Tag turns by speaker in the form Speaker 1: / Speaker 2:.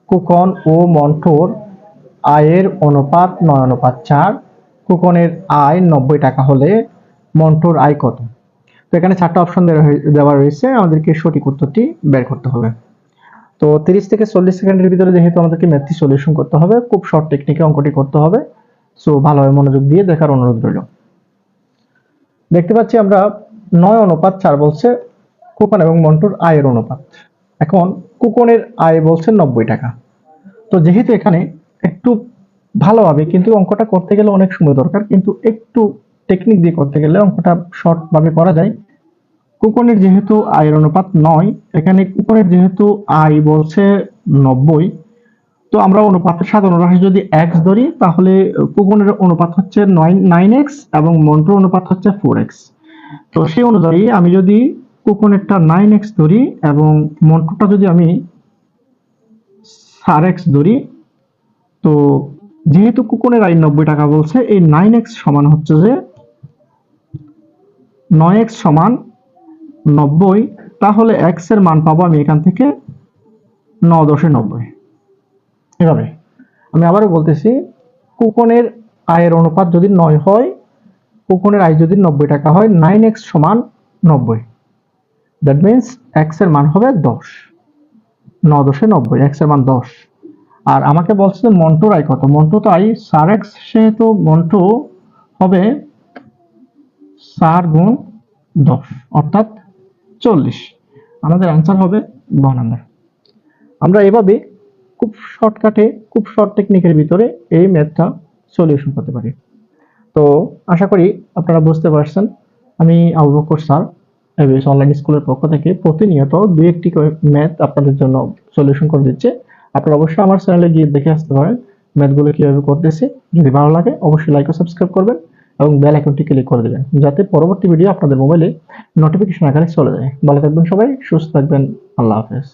Speaker 1: কুকন ও মন্টুর আয়ের অনুপাত 9:4। কুকনের আয় 90 টাকা হলে মন্টুর আয় কত? তো এখানে 4টা অপশন দেওয়া রয়েছে, আমাদেরকে সঠিক উত্তরটি বের করতে হবে। তো 30 থেকে 40 সেকেন্ডের ভিতরে যেহেতু আমাদেরকে ম্যাথটি সলিউশন করতে হবে, খুব শর্ট টেকনিকে অঙ্কটি করতে হবে। সো ভালোভাবে মনোযোগ দিয়ে দেখার অনুরোধ রইল। দেখতে পাচ্ছি আমরা 9:4 বলছে কুকন এবং মন্টুর আয়ের অনুপাত। এখন কুকনের আয় বলছে 90 টাকা। তো যেহেতু এখানে একটু ভালোভাবে কিন্তু অঙ্কটা করতে গেলে অনেক সময় দরকার, কিন্তু একটু টেকনিক দিয়ে করতে গেলে অঙ্কটা শর্ট ভাবে করা যায়। কুকনের যেহেতু আয়ের অনুপাত 9, এখানে কুকনের যেহেতু আয় বলছে 90, তো আমরা অনুপাতের সাধারণ রাশি যদি x ধরি তাহলে কুকনের অনুপাত হচ্ছে 9x এবং মন্টুর অনুপাত হচ্ছে 4x। তো সেই অনুযায়ী আমি যদি কুকনেরটা 9x ধরি এবং মন্টুরটা যদি আমি 4x ধরি, তো যেহেতু কুকনের আয় 90 টাকা বলছে, এই 9x সমান হচ্ছে যে 9x সমান 90, তাহলে x এর মান পাবো আমি এখান থেকে 9×90। এভাবে আমি আবারও বলতেছি, কুকনের আয়ের অনুপাত যদি 9 হয়, কুকনের আয় যদি 90 টাকা হয়, 9x সমান 90, দ্যাট মিন্স x এর মান হবে 10। 9×90, x এর মান 10। আর আমাকে বলছে যে মন্টুর আয় কত। মন্টু তো আয় 4x, সেহেতু মন্টু হবে 4×10 অর্থাৎ 40। আমাদের আনসার হবে 1 নাম্বার। আমরা এভাবে খুব শর্টকাটে, খুব শর্ট টেকনিকের ভিতরে এই ম্যাথটা সলিউশন করতে পারি। তো আশা করি আপনারা বুঝতে পারছেন। আমি Abu Bakr sir ABS online স্কুলের পক্ষ থেকে প্রতিনিয়ত 2-1টি ম্যাথ আপনাদের জন্য সলিউশন করে দিচ্ছে। আপনারা অবশ্যই আমার চ্যানেলে গিয়ে দেখে আসতে পারেন ম্যাথগুলো কিভাবে করতেছি। যদি ভালো লাগে অবশ্যই লাইক ও সাবস্ক্রাইব করবেন এবং বেল আইকনটি ক্লিক করে দেবেন, যাতে পরবর্তী ভিডিও আপনাদের মোবাইলে নোটিফিকেশন আকারে চলে যায়। ভালো থাকবেন সবাই, সুস্থ থাকবেন। আল্লাহ হাফেজ।